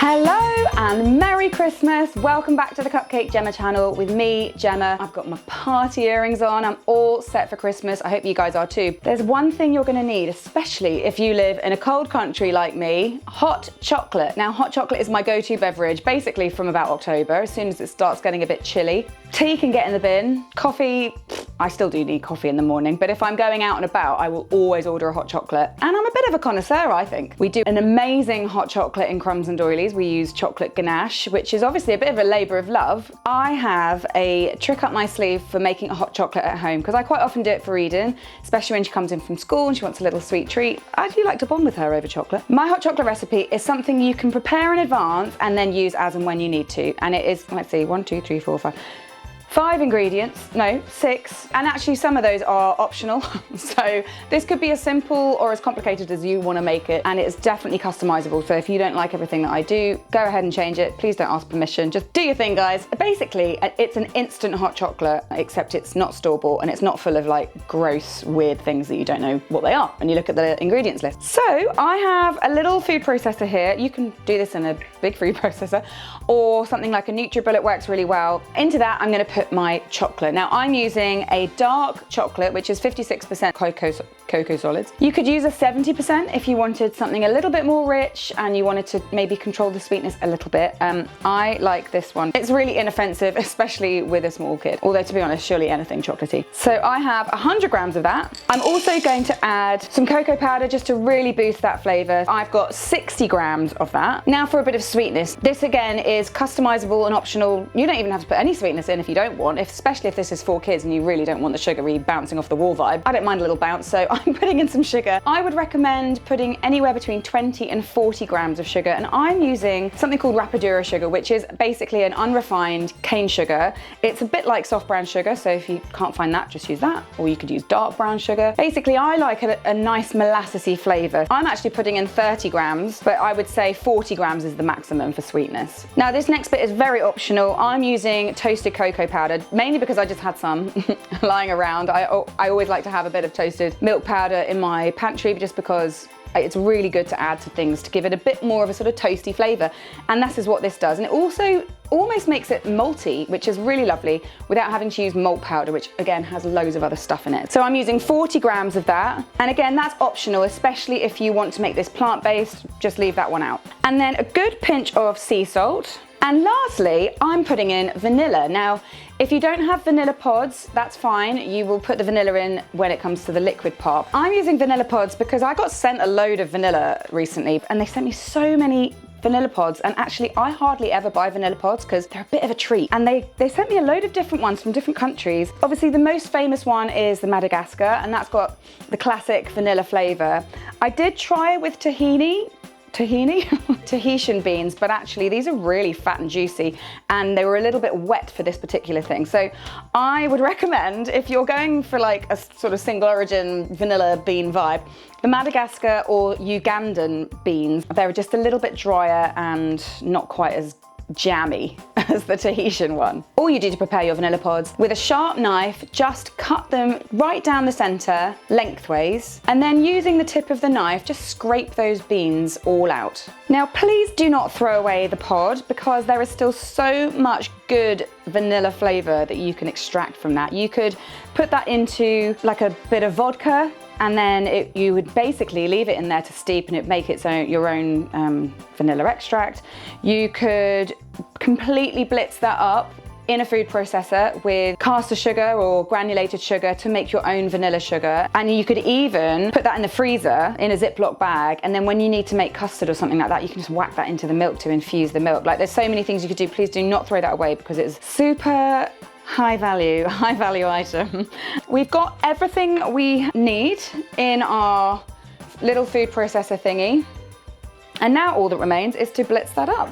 Hello and Merry Christmas. Welcome back to the Cupcake Jemma channel with me, Gemma. I've got my party earrings on. I'm all set for Christmas. I hope you guys are too. There's one thing you're gonna need, especially if you live in a cold country like me, hot chocolate. Now, hot chocolate is my go-to beverage, basically from about October, as soon as it starts getting a bit chilly. Tea can get in the bin. Coffee, I still do need coffee in the morning, but if I'm going out and about, I will always order a hot chocolate. And I'm a bit of a connoisseur, I think. We do an amazing hot chocolate in Crumbs and Doilies. We use chocolate ganache, which is obviously a bit of a labour of love. I have a trick up my sleeve for making a hot chocolate at home, because I quite often do it for Eden, especially when she comes in from school and she wants a little sweet treat. I do like to bond with her over chocolate. My hot chocolate recipe is something you can prepare in advance and then use as and when you need to. And it is, let's see, 1, 2, 3, 4, 5. 5 ingredients, no, 6, and actually some of those are optional. So this could be as simple or as complicated as you want to make it, and it's definitely customizable. So if you don't like everything that I do, go ahead and change it. Please don't ask permission, just do your thing, guys. Basically, it's an instant hot chocolate, except it's not store-bought and it's not full of like gross, weird things that you don't know what they are when you look at the ingredients list. So I have a little food processor here. You can do this in a big food processor or something like a NutriBullet works really well. Into that, I'm going to put my chocolate. Now I'm using a dark chocolate, which is 56% cocoa solids. You could use a 70% if you wanted something a little bit more rich and you wanted to maybe control the sweetness a little bit. I like this one. It's really inoffensive, especially with a small kid. Although to be honest, surely anything chocolatey. So I have 100 grams of that. I'm also going to add some cocoa powder just to really boost that flavor. I've got 60 grams of that. Now for a bit of sweetness. This again is customizable and optional. You don't even have to put any sweetness in if you don't want, especially if this is for kids and you really don't want the sugary bouncing off the wall vibe. I don't mind a little bounce, so I'm putting in some sugar. I would recommend putting anywhere between 20 and 40 grams of sugar, and I'm using something called rapadura sugar, which is basically an unrefined cane sugar. It's a bit like soft brown sugar, so if you can't find that, just use that, or you could use dark brown sugar. Basically, I like a nice molassesy flavor. I'm actually putting in 30 grams, but I would say 40 grams is the maximum for sweetness. Now, this next bit is very optional. I'm using toasted cocoa powder, mainly because I just had some lying around. I always like to have a bit of toasted milk powder in my pantry just because it's really good to add to things to give it a bit more of a sort of toasty flavour. And this is what this does. And it also almost makes it malty, which is really lovely, without having to use malt powder, which again has loads of other stuff in it. So I'm using 40 grams of that. And again, that's optional, especially if you want to make this plant-based, just leave that one out. And then a good pinch of sea salt. And lastly, I'm putting in vanilla. Now, if you don't have vanilla pods, that's fine. You will put the vanilla in when it comes to the liquid part. I'm using vanilla pods because I got sent a load of vanilla recently and they sent me so many vanilla pods, and actually I hardly ever buy vanilla pods because they're a bit of a treat. And they sent me a load of different ones from different countries. Obviously the most famous one is the Madagascar, and that's got the classic vanilla flavor. I did try it with Tahitian beans, but actually these are really fat and juicy and they were a little bit wet for this particular thing. So I would recommend, if you're going for like a sort of single origin vanilla bean vibe, the Madagascar or Ugandan beans, they're just a little bit drier and not quite as jammy as the Tahitian one. All you do to prepare your vanilla pods, with a sharp knife, just cut them right down the center, lengthways, and then using the tip of the knife, just scrape those beans all out. Now, please do not throw away the pod because there is still so much good vanilla flavor that you can extract from that. You could put that into like a bit of vodka, and then you would basically leave it in there to steep and it make your own vanilla extract. You could completely blitz that up in a food processor with caster sugar or granulated sugar to make your own vanilla sugar. And you could even put that in the freezer in a Ziploc bag, and then when you need to make custard or something like that, you can just whack that into the milk to infuse the milk. Like, there's so many things you could do. Please do not throw that away because it's super high value item. We've got everything we need in our little food processor thingy. And now all that remains is to blitz that up.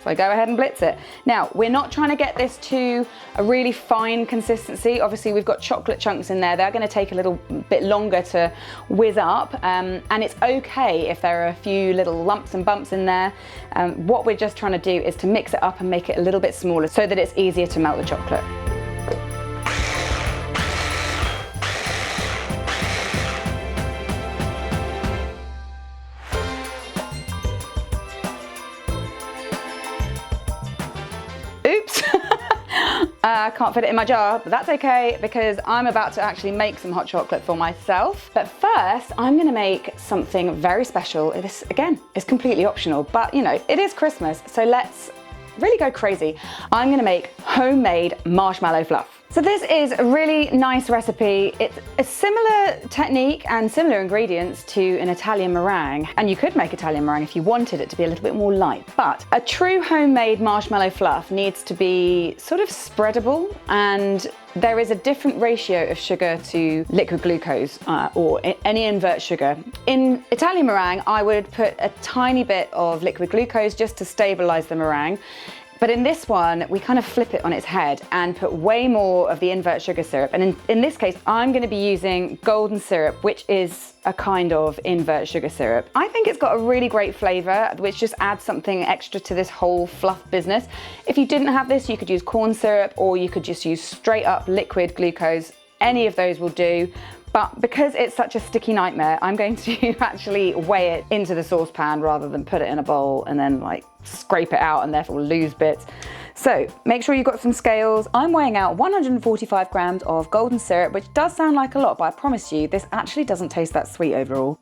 So go ahead and blitz it. Now, we're not trying to get this to a really fine consistency. Obviously, we've got chocolate chunks in there. They're gonna take a little bit longer to whiz up. And it's okay if there are a few little lumps and bumps in there. What we're just trying to do is to mix it up and make it a little bit smaller so that it's easier to melt the chocolate. Oops. Can't fit it in my jar, but that's okay because I'm about to actually make some hot chocolate for myself. But first, I'm gonna make something very special. This, again, is completely optional, but you know, it is Christmas, so let's really go crazy. I'm gonna make homemade marshmallow fluff. So this is a really nice recipe. It's a similar technique and similar ingredients to an Italian meringue. And you could make Italian meringue if you wanted it to be a little bit more light. But a true homemade marshmallow fluff needs to be sort of spreadable, and there is a different ratio of sugar to liquid glucose or any invert sugar. In Italian meringue, I would put a tiny bit of liquid glucose just to stabilize the meringue. But in this one, we kind of flip it on its head and put way more of the invert sugar syrup. And in this case, I'm gonna be using golden syrup, which is a kind of invert sugar syrup. I think it's got a really great flavor, which just adds something extra to this whole fluff business. If you didn't have this, you could use corn syrup, or you could just use straight up liquid glucose. Any of those will do. But because it's such a sticky nightmare, I'm going to actually weigh it into the saucepan rather than put it in a bowl and then like scrape it out and therefore lose bits. So make sure you've got some scales. I'm weighing out 145 grams of golden syrup, which does sound like a lot, but I promise you, this actually doesn't taste that sweet overall.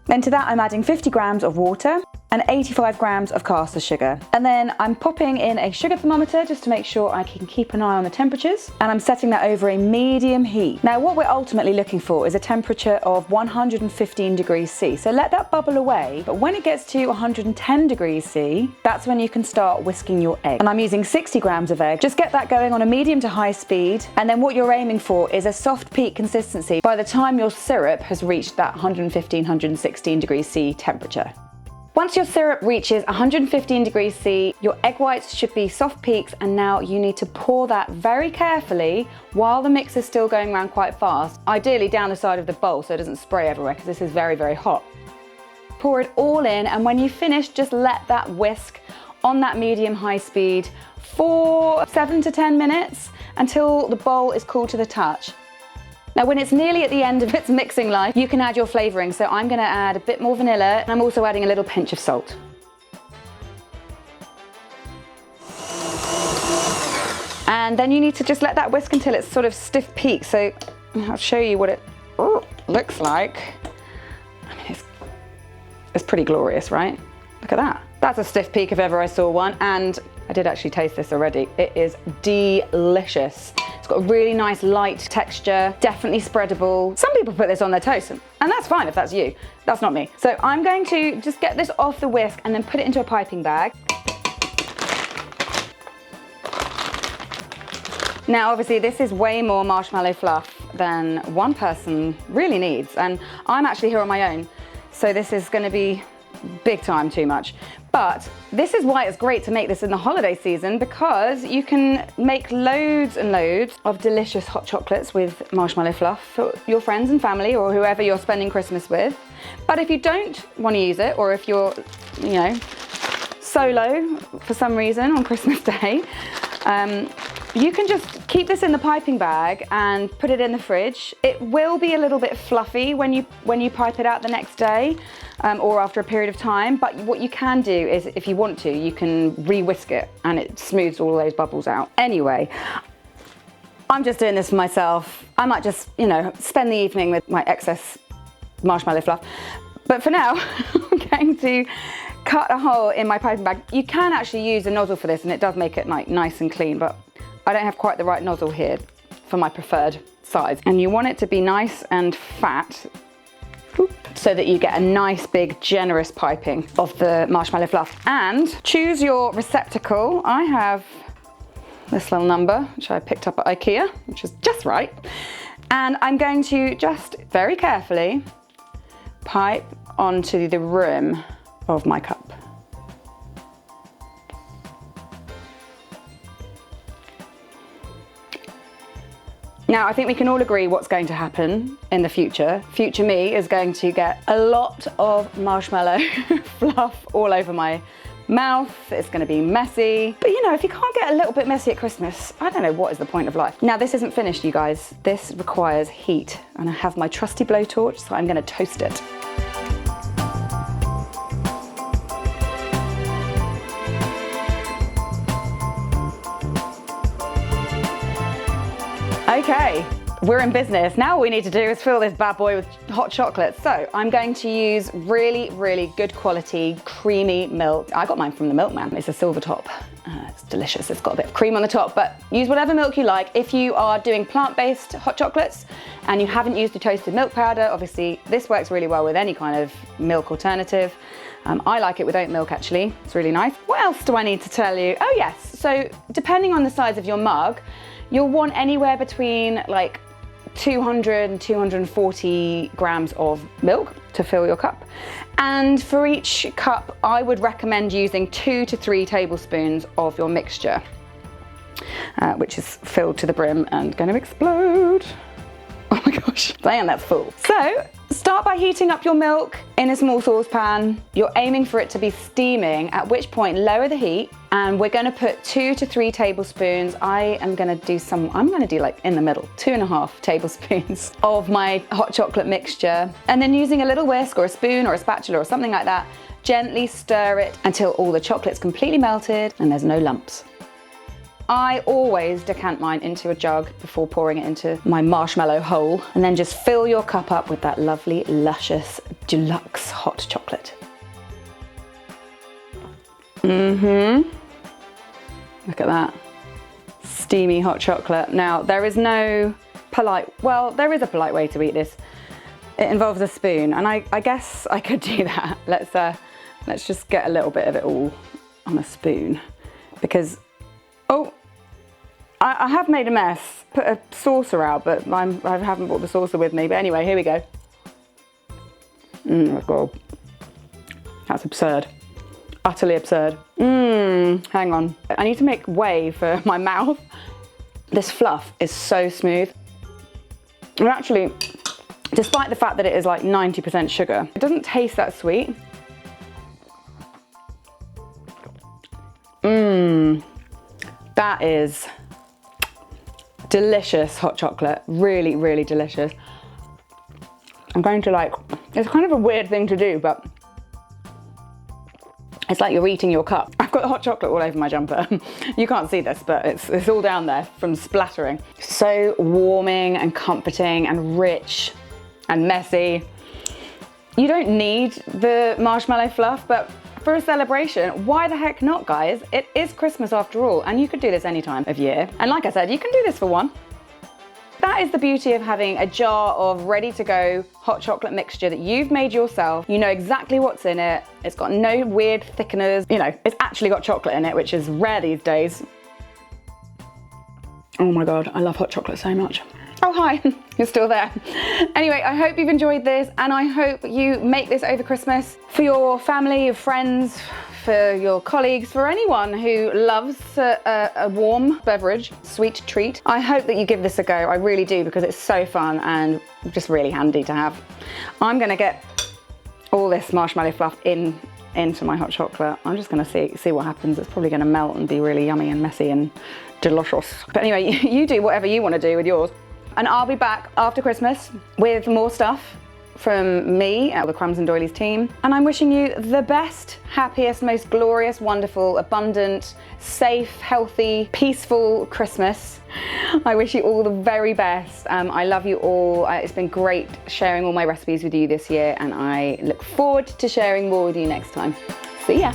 Then to that, I'm adding 50 grams of water and 85 grams of caster sugar. And then I'm popping in a sugar thermometer just to make sure I can keep an eye on the temperatures. And I'm setting that over a medium heat. Now, what we're ultimately looking for is a temperature of 115 degrees C. So let that bubble away. But when it gets to 110 degrees C, that's when you can start whisking your egg. And I'm using 60 grams of egg. Just get that going on a medium to high speed. And then what you're aiming for is a soft peak consistency by the time your syrup has reached that 115, 116 degrees C temperature. Once your syrup reaches 115 degrees C, your egg whites should be soft peaks, and now you need to pour that very carefully while the mix is still going around quite fast, ideally down the side of the bowl so it doesn't spray everywhere because this is very, very hot. Pour it all in, and when you finish, just let that whisk on that medium-high speed for 7 to 10 minutes until the bowl is cool to the touch. Now, when it's nearly at the end of its mixing life, you can add your flavoring. So I'm gonna add a bit more vanilla, and I'm also adding a little pinch of salt. And then you need to just let that whisk until it's sort of stiff peak. So I'll show you what it looks like. I mean, it's pretty glorious, right? Look at that. That's a stiff peak if ever I saw one. And I did actually taste this already. It is delicious. It's got a really nice light texture, definitely spreadable. Some people put this on their toast, and that's fine if that's you. That's not me. So I'm going to just get this off the whisk and then put it into a piping bag. Now, obviously, this is way more marshmallow fluff than one person really needs, and I'm actually here on my own, so this is going to be big time too much. But this is why it's great to make this in the holiday season, because you can make loads and loads of delicious hot chocolates with marshmallow fluff for your friends and family or whoever you're spending Christmas with. But if you don't want to use it, or if you're, you know, solo for some reason on Christmas Day, you can just keep this in the piping bag and put it in the fridge. It will be a little bit fluffy when you pipe it out the next day or after a period of time, but what you can do is, if you want to, you can re-whisk it and it smooths all those bubbles out. Anyway, I'm just doing this for myself. I might just, you know, spend the evening with my excess marshmallow fluff. But for now, I'm going to cut a hole in my piping bag. You can actually use a nozzle for this, and it does make it like nice and clean, but I don't have quite the right nozzle here for my preferred size. And you want it to be nice and fat so that you get a nice big generous piping of the marshmallow fluff. And choose your receptacle. I have this little number, which I picked up at IKEA, which is just right. And I'm going to just very carefully pipe onto the rim of my cup. Now, I think we can all agree what's going to happen in the future. Future me is going to get a lot of marshmallow fluff all over my mouth. It's going to be messy. But you know, if you can't get a little bit messy at Christmas, I don't know what is the point of life. Now, this isn't finished, you guys. This requires heat, and I have my trusty blowtorch, so I'm going to toast it. Okay, we're in business. Now all we need to do is fill this bad boy with hot chocolate. So I'm going to use really, really good quality, creamy milk. I got mine from the milkman. It's a silver top. It's delicious. It's got a bit of cream on the top, but use whatever milk you like. If you are doing plant-based hot chocolates and you haven't used the toasted milk powder, obviously this works really well with any kind of milk alternative. I like it with oat milk actually. It's really nice. What else do I need to tell you? Oh yes, so depending on the size of your mug, you'll want anywhere between like 200 and 240 grams of milk to fill your cup. And for each cup, I would recommend using 2 to 3 tablespoons of your mixture, which is filled to the brim and going to explode. Oh my gosh, damn, that's full. So start by heating up your milk in a small saucepan. You're aiming for it to be steaming, at which point lower the heat, and we're going to put 2 to 3 tablespoons. I'm going to do like in the middle, 2.5 tablespoons of my hot chocolate mixture. And then using a little whisk or a spoon or a spatula or something like that, gently stir it until all the chocolate's completely melted and there's no lumps. I always decant mine into a jug before pouring it into my marshmallow hole, and then just fill your cup up with that lovely, luscious Deluxe hot chocolate. Look at that. Steamy hot chocolate. Now, there is no polite, well, there is a polite way to eat this. It involves a spoon, and I guess I could do that. Let's just get a little bit of it all on a spoon, because oh, I have made a mess. Put a saucer out, but I haven't brought the saucer with me. But anyway, here we go. Oh God. That's absurd. Utterly absurd. Hang on. I need to make way for my mouth. This fluff is so smooth. And actually, despite the fact that it is like 90% sugar, it doesn't taste that sweet. That is delicious hot chocolate. Really, really delicious. I'm going to it's kind of a weird thing to do, but it's like you're eating your cup. I've got hot chocolate all over my jumper. You can't see this, but it's all down there from splattering. So warming and comforting and rich and messy. You don't need the marshmallow fluff, but for a celebration, why the heck not, guys? It is Christmas after all, and you could do this any time of year. And like I said, you can do this for one. That is the beauty of having a jar of ready-to-go hot chocolate mixture that you've made yourself. You know exactly what's in it. It's got no weird thickeners. You know, it's actually got chocolate in it, which is rare these days. Oh my God, I love hot chocolate so much. Oh, hi, you're still there. Anyway, I hope you've enjoyed this, and I hope you make this over Christmas for your family, your friends, for your colleagues, for anyone who loves a warm beverage, sweet treat. I hope that you give this a go. I really do, because it's so fun and just really handy to have. I'm gonna get all this marshmallow fluff into my hot chocolate. I'm just gonna see what happens. It's probably gonna melt and be really yummy and messy and delicious. But anyway, you do whatever you wanna do with yours. And I'll be back after Christmas with more stuff from me and the Crumbs and Doilies team. And I'm wishing you the best, happiest, most glorious, wonderful, abundant, safe, healthy, peaceful Christmas. I wish you all the very best. I love you all. It's been great sharing all my recipes with you this year, and I look forward to sharing more with you next time. See ya.